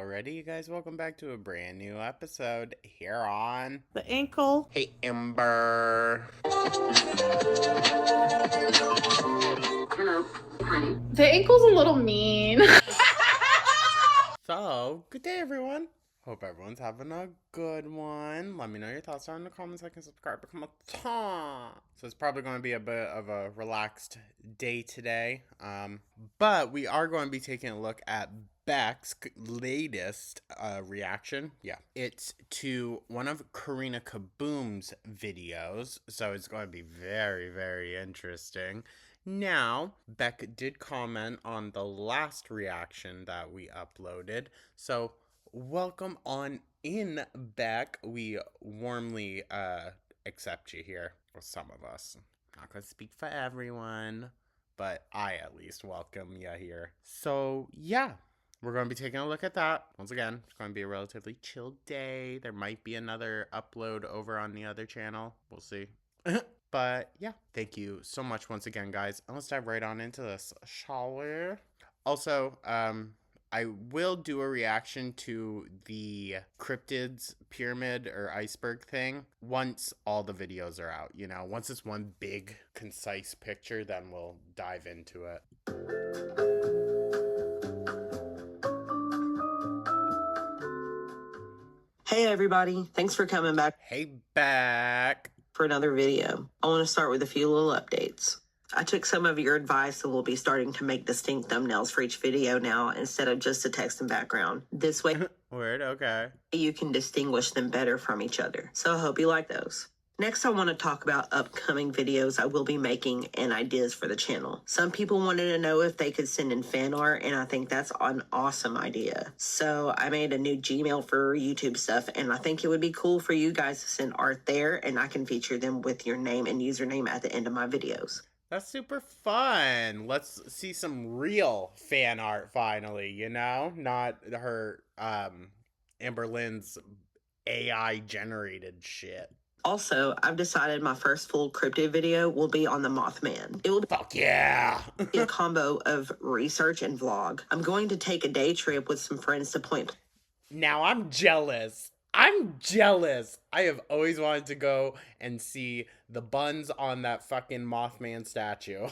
already, you guys? Welcome back to a brand new episode here on The ankle. Hey Amber. The ankle's a little mean. So, good day, everyone. Hope everyone's having a good one. Let me know your thoughts down in the comments. Like and subscribe, become a ton. So it's probably going to be a bit of a relaxed day today. But we are going to be taking a look at Beck's latest reaction. Yeah, it's to one of Karina Kaboom's videos. So it's going to be very, very interesting. Now, Beck did comment on the last reaction that we uploaded. So welcome on in, Beck. We warmly accept you here. Well, some of us. Not gonna speak for everyone, but I at least welcome you here. So yeah, we're going to be taking a look at that. Once again, it's going to be a relatively chill day. There might be another upload over on the other channel. We'll see. But yeah, thank you so much once again, guys. And let's dive right on into this, shall we? Also, I will do a reaction to the cryptids pyramid or iceberg thing once all the videos are out. You know, once it's one big, concise picture, then we'll dive into it. Hey everybody, thanks for coming back Hey, Beck. for another video. I want to start with a few little updates. I took some of your advice and will be starting to make distinct thumbnails for each video now instead of just a text and background. This way, Word, okay. you can distinguish them better from each other. So I hope you like those. Next, I want to talk about upcoming videos I will be making and ideas for the channel. Some people wanted to know if they could send in fan art, and I think that's an awesome idea. So I made a new Gmail for YouTube stuff, and I think it would be cool for you guys to send art there, and I can feature them with your name and username at the end of my videos. That's super fun. Let's see some real fan art finally, you know? Not her, Amberlynn's AI generated shit. Also, I've decided my first full cryptid video will be on the Mothman. It will Fuck yeah! be a combo of research and vlog. I'm going to take a day trip with some friends to Point. Now I'm jealous. I'm jealous. I have always wanted to go and see the buns on that fucking Mothman statue.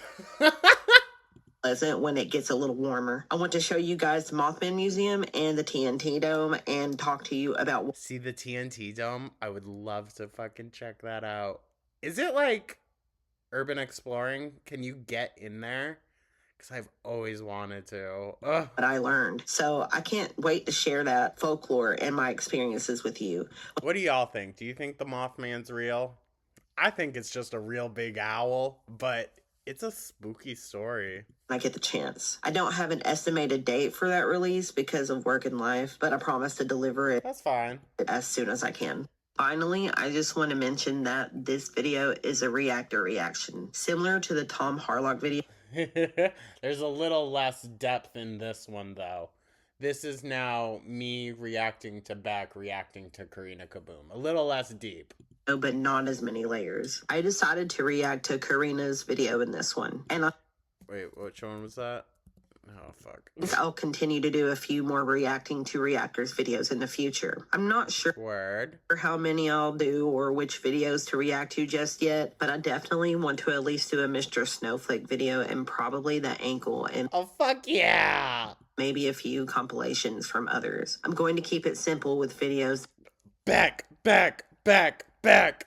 Pleasant when it gets a little warmer. I want to show you guys the Mothman Museum and the TNT Dome and talk to you about... See the TNT Dome? I would love to fucking check that out. Is it like urban exploring? Can you get in there? Because I've always wanted to. Ugh. What I learned. So I can't wait to share that folklore and my experiences with you. What do y'all think? Do you think the Mothman's real? I think it's just a real big owl, but it's a spooky story. I get the chance. I don't have an estimated date for that release because of work and life, but I promise to deliver it That's fine. as soon as I can. Finally, I just want to mention that this video is a reactor reaction, similar to the Tom Harlock video. There's a little less depth in this one, though. This is now me reacting to Beck, reacting to Karina Kaboom. A little less deep. But not as many layers. I decided to react to Karina's video in this one, and Wait, which one was that? Oh, fuck. I'll continue to do a few more reacting to reactors videos in the future. I'm not sure Word. how many I'll do or which videos to react to just yet, but I definitely want to at least do a Mr. Snowflake video and probably the ankle and Oh, fuck yeah! maybe a few compilations from others. I'm going to keep it simple with videos Beck! that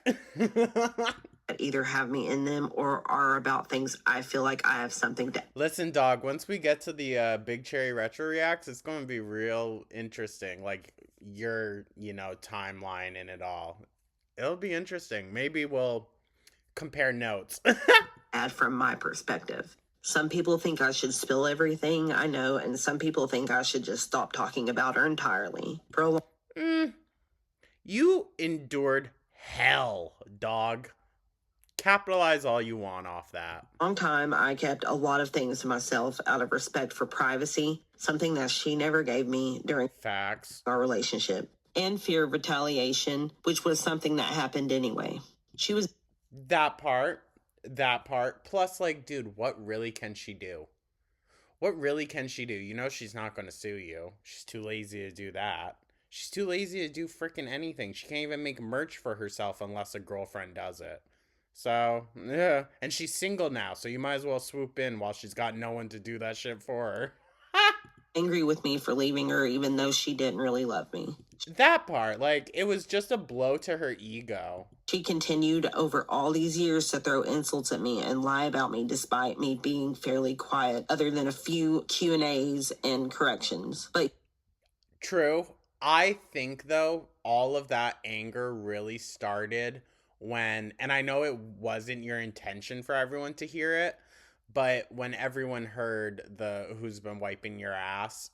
either have me in them or are about things I feel like I have something to... Listen, dog, once we get to the Big Cherry Retro Reacts, it's going to be real interesting. Like, your, timeline in it all. It'll be interesting. Maybe we'll compare notes. add from my perspective. Some people think I should spill everything I know, and some people think I should just stop talking about her entirely. For a You endured hell, dog. Capitalize all you want off that. long time, I kept a lot of things to myself out of respect for privacy, something that she never gave me during Facts. our relationship, and fear of retaliation, which was something that happened anyway. She was That part. Plus, like, dude, what really can she do? What really can she do? You know she's not going to sue you. She's too lazy to do that. She's too lazy to do freaking anything. She can't even make merch for herself unless a girlfriend does it. So, yeah. And she's single now, so you might as well swoop in while she's got no one to do that shit for her. Angry with me for leaving her, even though she didn't really love me. That part, like, it was just a blow to her ego. She continued over all these years to throw insults at me and lie about me despite me being fairly quiet, other than a few Q&As and corrections. But True. I think, though, all of that anger really started when, and I know it wasn't your intention for everyone to hear it, but when everyone heard the "who's been wiping your ass,"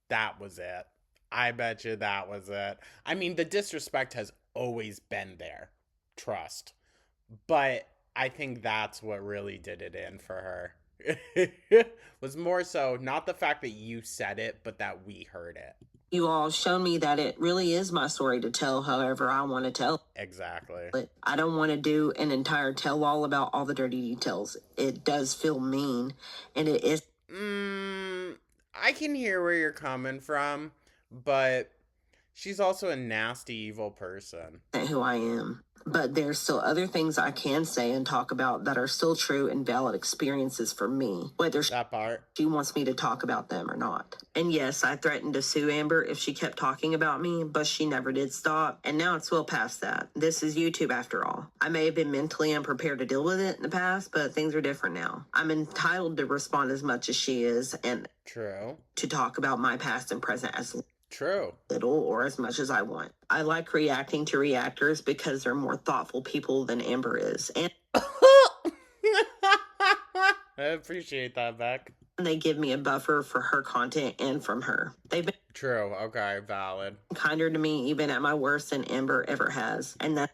that was it. I bet you that was it. I mean, the disrespect has always been there. Trust. But I think that's what really did it in for her. Was more so not the fact that you said it, but that we heard it. you all shown me that it really is my story to tell however I want to tell. Exactly. But I don't want to do an entire tell-all about all the dirty details. It does feel mean, and it is. I can hear where you're coming from, but she's also a nasty, evil person. Who I am. But there's still other things I can say and talk about that are still true and valid experiences for me, whether That part. she wants me to talk about them or not. And yes, I threatened to sue Amber if she kept talking about me, but she never did stop. And now it's well past that. This is YouTube after all. I may have been mentally unprepared to deal with it in the past, but things are different now. I'm entitled to respond as much as she is and True. to talk about my past and present as True. little or as much as I want. I like reacting to reactors because they're more thoughtful people than Amber is. And I appreciate that, Beck. they give me a buffer for her content and from her. They've been True. Okay, valid. kinder to me even at my worst than Amber ever has. And that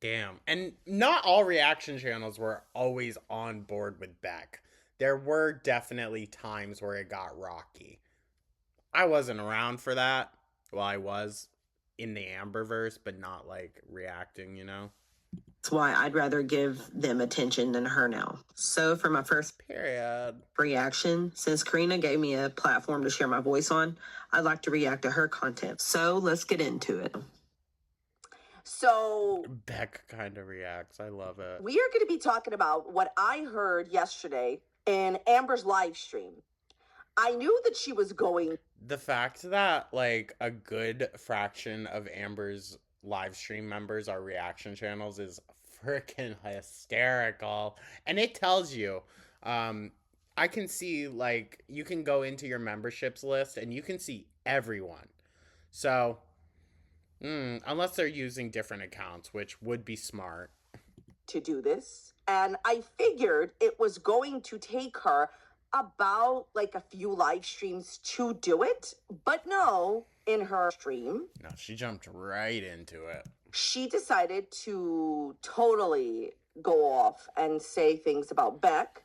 Damn. And not all reaction channels were always on board with Beck. There were definitely times where it got rocky. I wasn't around for that. Well, I was in the Amberverse, but not like reacting, you know? that's why I'd rather give them attention than her now. So for my first Period. reaction, since Karina gave me a platform to share my voice on, I'd like to react to her content. So let's get into it. So Beck kind of reacts. I love it. we are going to be talking about what I heard yesterday in Amber's live stream. I knew that she was going. The fact that like a good fraction of Amber's live stream members are reaction channels is freaking hysterical. And it tells you, I can see like you can go into your memberships list and you can see everyone. So, unless they're using different accounts, which would be smart. To do this, and I figured it was going to take her about like a few live streams to do it, but no, in her stream No, she jumped right into it. she decided to totally go off and say things about Beck,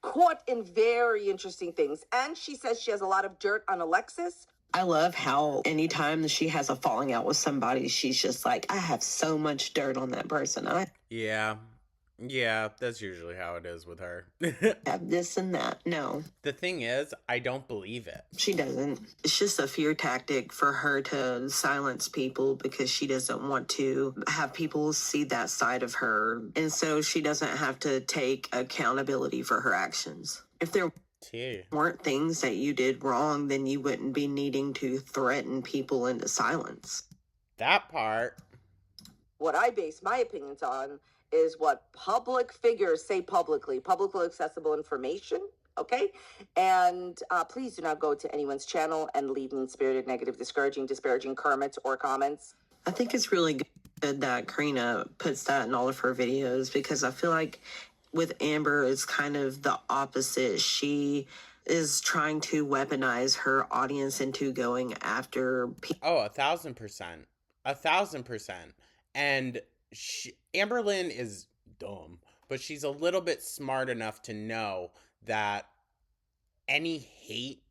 caught in very interesting things, and she says she has a lot of dirt on Alexis. I love how anytime that she has a falling out with somebody, she's just like, I have so much dirt on that person. I Yeah, that's usually how it is with her. have this and that. No, The thing is, I don't believe it. she doesn't. It's just a fear tactic for her to silence people because she doesn't want to have people see that side of her. And so she doesn't have to take accountability for her actions. If there T. weren't things that you did wrong, then you wouldn't be needing to threaten people into silence. That part. What I base my opinions on is what public figures say publicly, publicly accessible information. Okay. And please do not go to anyone's channel and leave mean-spirited, negative, disparaging comments or comments. I think it's really good that Karina puts that in all of her videos because I feel like with Amber, it's kind of the opposite. She is trying to weaponize her audience into going after people. Oh, 1,000%. 1,000%. And Amberlynn is dumb, but she's a little bit smart enough to know that any hate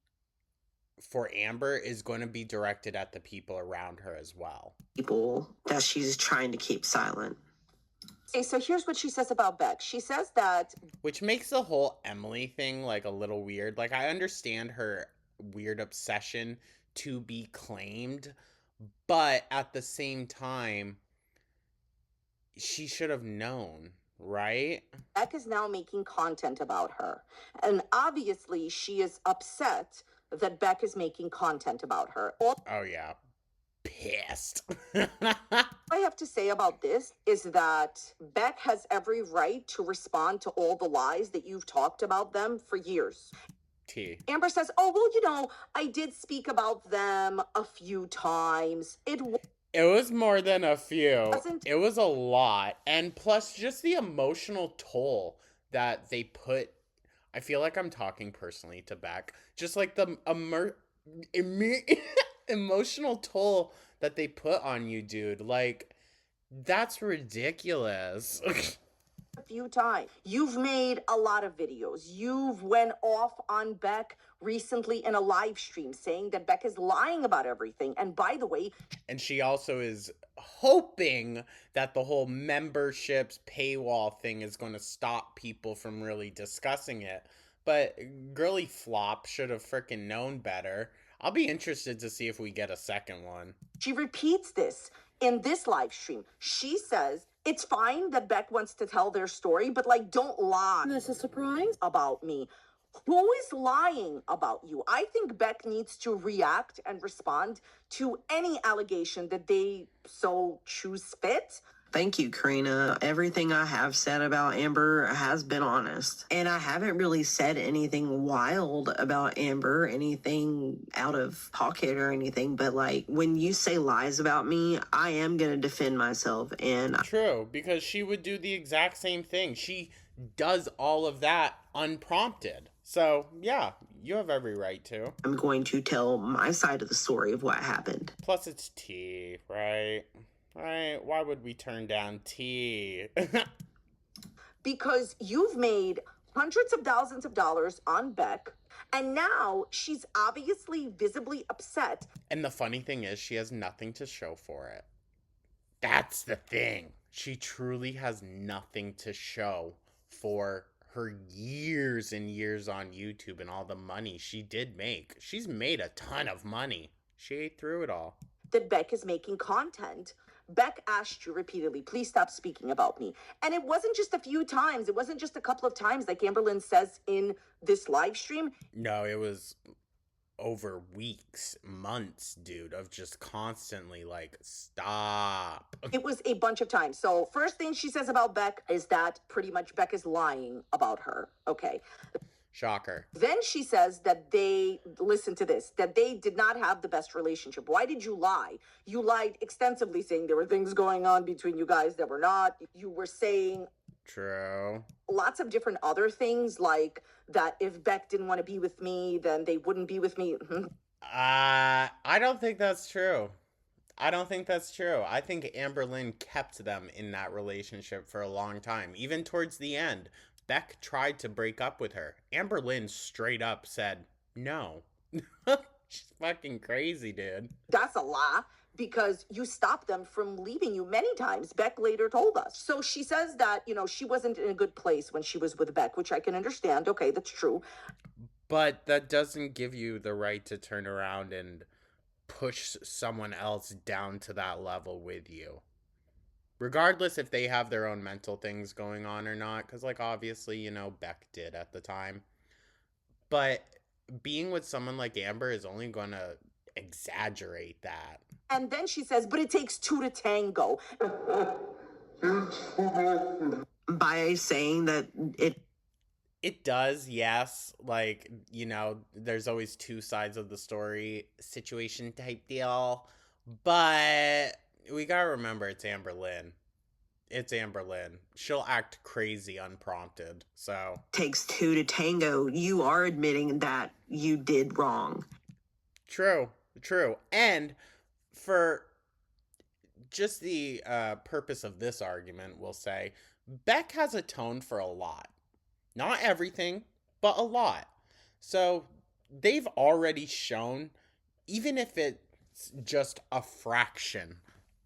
for Amber is going to be directed at the people around her as well. People that she's trying to keep silent. Okay, so here's what she says about Beck. She says that Which makes the whole Emily thing like a little weird. Like, I understand her weird obsession to be claimed, but at the same time, she should have known, right? Beck is now making content about her. And obviously, she is upset that Beck is making content about her. All Oh, yeah. Pissed. I have to say about this is that Beck has every right to respond to all the lies that you've talked about them for years. T. Amber says, oh, well, I did speak about them a few times. It was more than a few. Wasn't- It was a lot. And plus, just the emotional toll that they put. I feel like I'm talking personally to Beck. Just like the emotional toll that they put on you, dude. Like, that's ridiculous. a few times. You've made a lot of videos. You've went off on Beck recently in a live stream saying that Beck is lying about everything. And by the way, And she also is hoping that the whole memberships paywall thing is going to stop people from really discussing it. But Girly Flop should have freaking known better. I'll be interested to see if we get a second one. she repeats this in this live stream. She says it's fine that Beck wants to tell their story, but like, don't lie. That's a surprise. About me. Who is lying about you? I think Beck needs to react and respond to any allegation that they so choose fit. Thank you, Karina. Everything I have said about Amber has been honest. And I haven't really said anything wild about Amber, anything out of pocket or anything. But like, when you say lies about me, I am going to defend myself. And True, because she would do the exact same thing. She does all of that unprompted. So, yeah, you have every right to. I'm going to tell my side of the story of what happened. Plus, it's tea, right? Right? Why would we turn down tea? Because you've made hundreds of thousands of dollars on Beck, and now she's obviously visibly upset. And the funny thing is, she has nothing to show for it. That's the thing. She truly has nothing to show for her years and years on YouTube and all the money she did make. She's made a ton of money. She ate through it all. That Beck is making content. Beck asked you repeatedly, please stop speaking about me. And it wasn't just a few times. It wasn't just a couple of times, like Amberlynn says in this live stream. No, it was over weeks, months, dude, of just constantly like, stop. It was a bunch of times. So first thing she says about Beck is that pretty much Beck is lying about her. Okay. Shocker. Then she says that listen to this, that they did not have the best relationship. Why did you lie? You lied extensively saying there were things going on between you guys that were not. You were saying True. lots of different other things, like that if Beck didn't want to be with me, then they wouldn't be with me. I don't think that's true. I don't think that's true. I think Amberlynn kept them in that relationship for a long time. Even towards the end, Beck tried to break up with her. Amberlynn straight up said no. She's fucking crazy, dude. That's a lie, because you stopped them from leaving you many times. Beck later told us. So she says that, she wasn't in a good place when she was with Beck, which I can understand. Okay, that's true. But that doesn't give you the right to turn around and push someone else down to that level with you. Regardless if they have their own mental things going on or not. Because, like, obviously, Beck did at the time. But being with someone like Amber is only going to exaggerate that. And then she says, but it takes two to tango. By saying that It does, yes. Like, there's always two sides of the story situation type deal. But we gotta remember it's Amberlynn. It's Amberlynn. She'll act crazy unprompted, so. takes two to tango, you are admitting that you did wrong. True. And for just the purpose of this argument, we'll say, Beck has atoned for a lot. Not everything, but a lot. So they've already shown, even if it's just a fraction,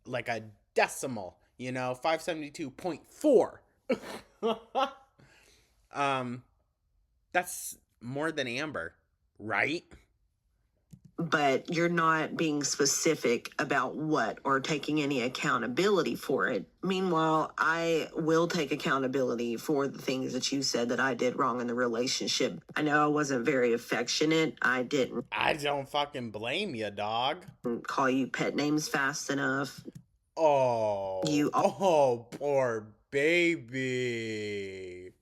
like a decimal, 572.4. That's more than Amber, right? But you're not being specific about what or taking any accountability for it. Meanwhile, I will take accountability for the things that you said that I did wrong in the relationship. I know I wasn't very affectionate. I didn't I don't fucking blame you, dog. call you pet names fast enough. Oh, poor baby.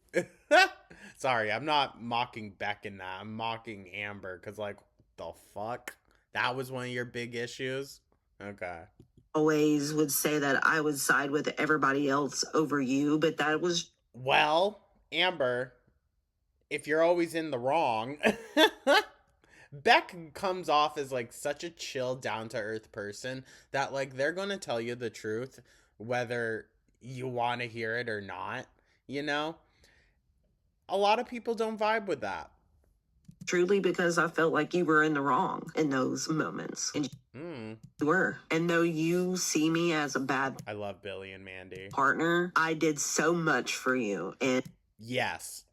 Sorry, I'm not mocking Beck in that. I'm mocking Amber because, like, the fuck? That was one of your big issues? Okay. Always would say that I would side with everybody else over you, but that was Well, Amber, if you're always in the wrong, Beck comes off as like such a chill, down to earth person that like they're gonna tell you the truth whether you want to hear it or not. You know, a lot of people don't vibe with that. truly because I felt like you were in the wrong in those moments. And you were. And though you see me as a bad I love Billy and Mandy. partner, I did so much for you. And Yes,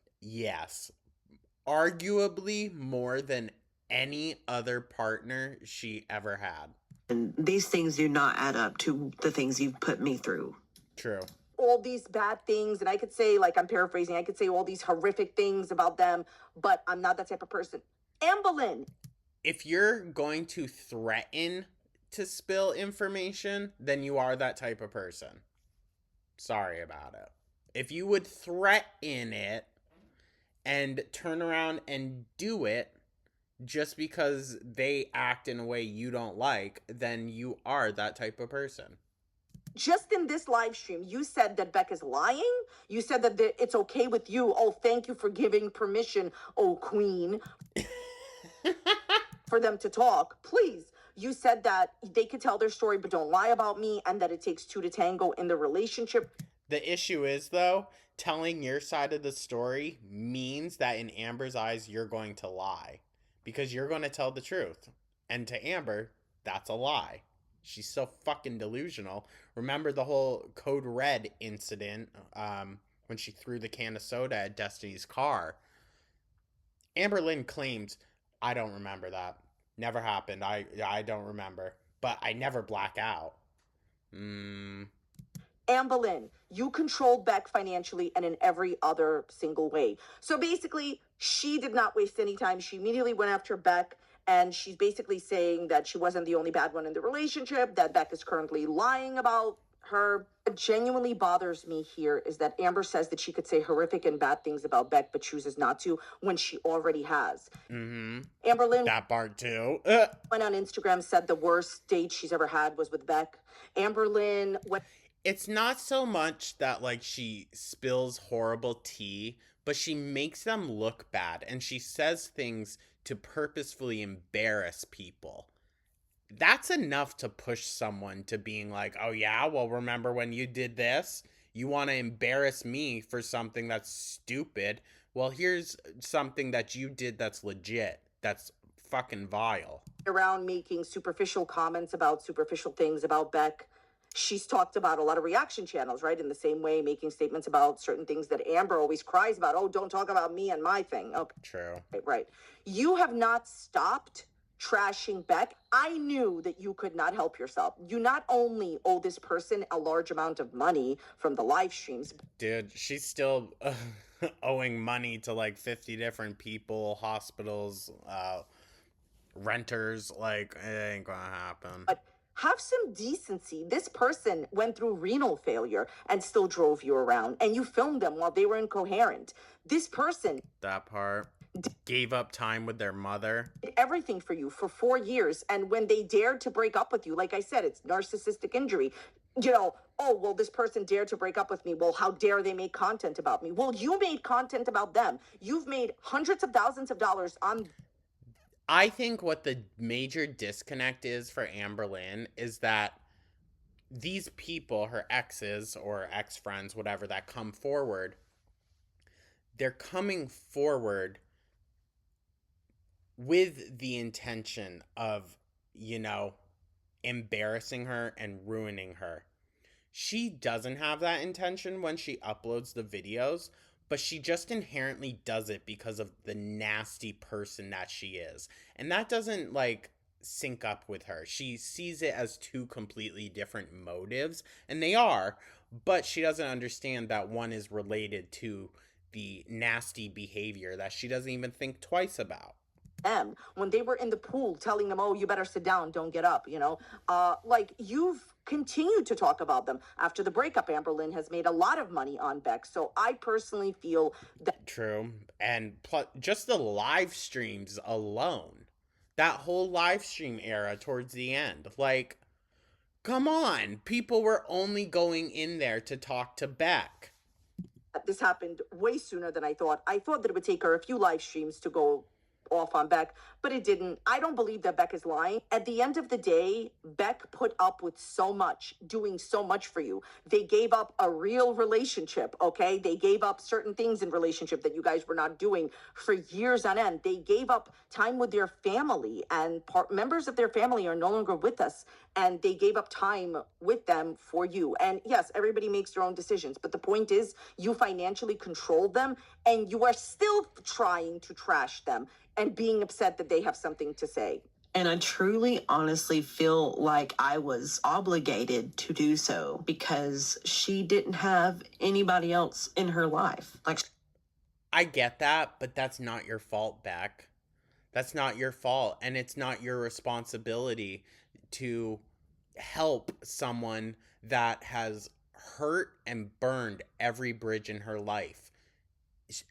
arguably more than any other partner she ever had. and these things do not add up to the things you've put me through. True. All these bad things, and I could say, like, I'm paraphrasing, I could say all these horrific things about them, but I'm not that type of person. Amberlynn. If you're going to threaten to spill information, then you are that type of person. Sorry about it. If you would threaten it and turn around and do it just because they act in a way you don't like, then you are that type of person. Just in this live stream, you said that Beck is lying. You said that it's okay with you. Oh, thank you for giving permission, oh queen, for them to talk. Please. You said that they could tell their story, but don't lie about me, and that it takes two to tango in the relationship. The issue is, though, telling your side of the story means that in Amber's eyes, you're going to lie. Because you're going to tell the truth. And to Amber, that's a lie. She's so fucking delusional. Remember the whole Code Red incident when she threw the can of soda at Destiny's car? Amberlynn claims, I don't remember that. Never happened. I don't remember. But I never black out. Amberlynn, you controlled Beck financially and in every other single way. So basically, she did not waste any time. She immediately went after Beck, and she's basically saying that she wasn't the only bad one in the relationship, that Beck is currently lying about her. What genuinely bothers me here is that Amber says that she could say horrific and bad things about Beck, but chooses not to when she already has. Amberlynn, that part too. went on Instagram, said the worst date she's ever had was with Beck. Amberlynn went. It's not so much that like she spills horrible tea, but she makes them look bad, and she says things to purposefully embarrass people. That's enough to push someone to being like, oh yeah, well, remember when you did this? You want to embarrass me for something that's stupid. Well, here's something that you did that's legit. That's fucking vile. Around making superficial comments about superficial things about Beck. She's talked about a lot of reaction channels, right? In the same way, making statements about certain things that Amber always cries about. Oh, don't talk about me and my thing. Okay. True. Right. You have not stopped trashing Beck. I knew that you could not help yourself. You not only owe this person a large amount of money from the live streams. Dude, she's still owing money to like 50 different people, hospitals, renters. Like, it ain't gonna happen. But have some decency. This person went through renal failure and still drove you around, and you filmed them while they were incoherent. This person, that part, gave up time with their mother, did everything for you for 4 years, and when they dared to break up with you, like I said, it's narcissistic injury. You know, oh, well, this person dared to break up with me. Well, how dare they make content about me? Well, you made content about them. You've made hundreds of thousands of dollars on. I think what the major disconnect is for Amberlynn is that these people, her exes or ex-friends, whatever, that come forward, they're coming forward with the intention of, you know, embarrassing her and ruining her. she doesn't have that intention when she uploads the videos, but she just inherently does it because of the nasty person that she is. And that doesn't like sync up with her. She sees it as two completely different motives, and they are, but she doesn't understand that one is related to the nasty behavior that she doesn't even think twice about. Them when they were in the pool telling them, oh, you better sit down, don't get up, like you've continued to talk about them after the breakup. Amberlynn has made a lot of money on Beck, so I personally feel that True. And plus, just the live streams alone, that whole live stream era towards the end, like, come on, people were only going in there to talk to Beck. this happened way sooner than I thought that it would take her a few live streams to go off on Beck, but it didn't. I don't believe that Beck is lying. At the end of the day, Beck put up with so much, doing so much for you. They gave up a real relationship, okay? They gave up certain things in relationship that you guys were not doing for years on end. They gave up time with their family, and members of their family are no longer with us, and they gave up time with them for you. And yes, everybody makes their own decisions, but the point is you financially controlled them, and you are still trying to trash them and being upset that they have something to say. And I truly, honestly feel like I was obligated to do so because she didn't have anybody else in her life. Like, I get that, but that's not your fault, Beck. That's not your fault, and it's not your responsibility to help someone that has hurt and burned every bridge in her life.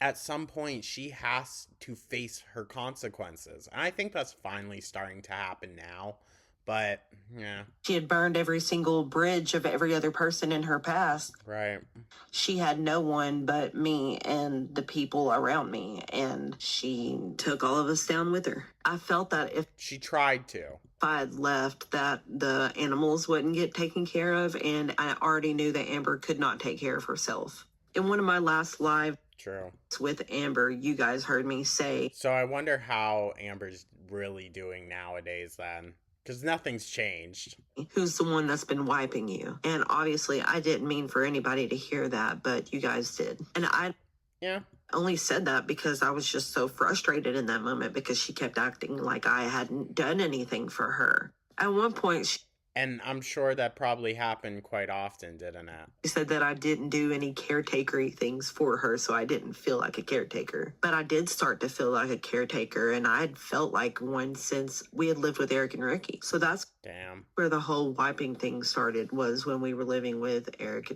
At some point, she has to face her consequences. And I think that's finally starting to happen now. But, yeah. she had burned every single bridge of every other person in her past. Right. She had no one but me and the people around me, and she took all of us down with her. I felt that if She tried to. I had left, that the animals wouldn't get taken care of, and I already knew that Amber could not take care of herself. In one of my last live True. with Amber, you guys heard me say, So I wonder how Amber's really doing nowadays then. Because nothing's changed. who's the one that's been wiping you? And obviously, I didn't mean for anybody to hear that, but you guys did. And I Yeah. only said that because I was just so frustrated in that moment because she kept acting like I hadn't done anything for her. At one point, she And I'm sure that probably happened quite often, didn't it? said that I didn't do any caretakery things for her, so I didn't feel like a caretaker. But I did start to feel like a caretaker, and I had felt like one since we had lived with Eric and Ricky. So that's Damn. where the whole wiping thing started, was when we were living with Eric.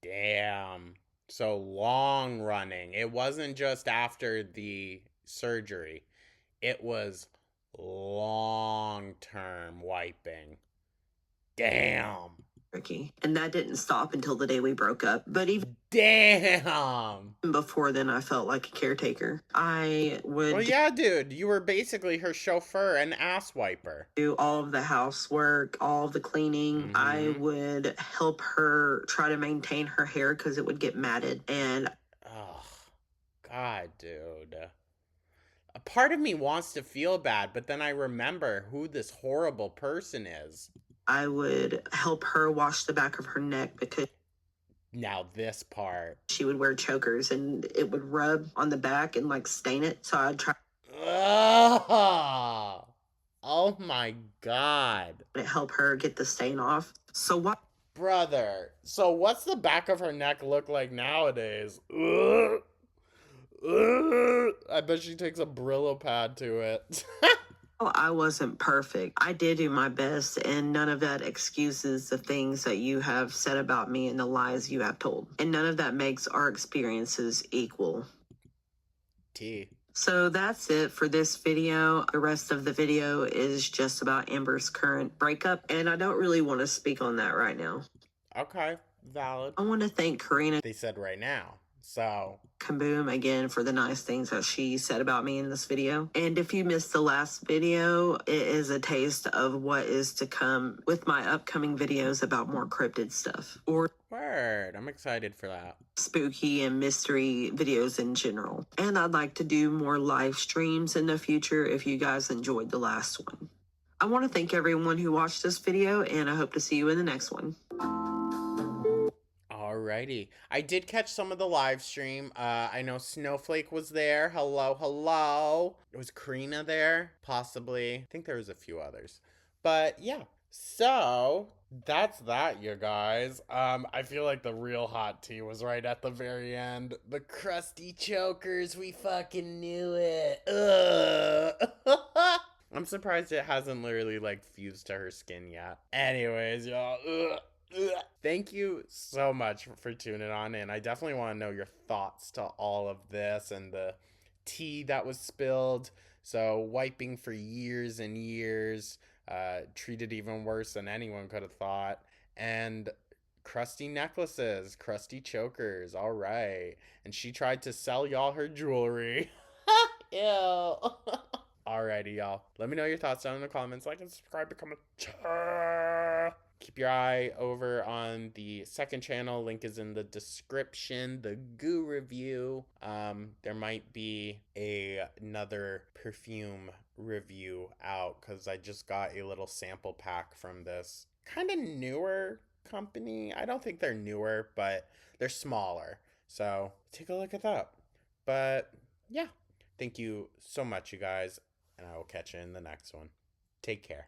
Damn. So long running. It wasn't just after the surgery. It was long term wiping. Damn. Ricky. And that didn't stop until the day we broke up. But even Damn. before then, I felt like a caretaker. I would Well, yeah, dude. You were basically her chauffeur and ass wiper. do all of the housework, all of the cleaning. I would help her try to maintain her hair because it would get matted. And Oh, God, dude. A part of me wants to feel bad, but then I remember who this horrible person is. I would help her wash the back of her neck because Now this part. she would wear chokers and it would rub on the back and like stain it. So I'd try Oh, oh my God. to help her get the stain off. So what? Brother, so what's the back of her neck look like nowadays? Ugh. Ugh. I bet she takes a Brillo pad to it. I wasn't perfect. I did do my best, and none of that excuses the things that you have said about me and the lies you have told. And none of that makes our experiences equal. T. So that's it for this video. The rest of the video is just about Amber's current breakup, and I don't really want to speak on that right now. Okay, valid. I want to thank Karina They said right now. So, Kaboom again for the nice things that she said about me in this video. And if you missed the last video, it is a taste of what is to come with my upcoming videos about more cryptid stuff or word. I'm excited for that. spooky and mystery videos in general. And I'd like to do more live streams in the future if you guys enjoyed the last one. I want to thank everyone who watched this video, and I hope to see you in the next one. Alrighty. I did catch some of the live stream. I know Snowflake was there. Hello, hello. Was Karina there? Possibly. I think there was a few others. But yeah. So that's that, you guys. I feel like the real hot tea was right at the very end. The crusty chokers, we fucking knew it. Ugh. I'm surprised it hasn't literally like fused to her skin yet. Anyways, y'all. Ugh. Thank you so much for tuning on in. I definitely want to know your thoughts to all of this and the tea that was spilled. So, wiping for years and years, treated even worse than anyone could have thought. And crusty necklaces, crusty chokers. All right. And she tried to sell y'all her jewelry. Ew. Alrighty, y'all. Let me know your thoughts down in the comments. Like and subscribe, become a keep your eye over on the second channel. Link is in the description. The Goo review. There might be another perfume review out because I just got a little sample pack from this kind of newer company. I don't think they're newer, but they're smaller. So take a look at that. But yeah, thank you so much, you guys, and I will catch you in the next one. Take care.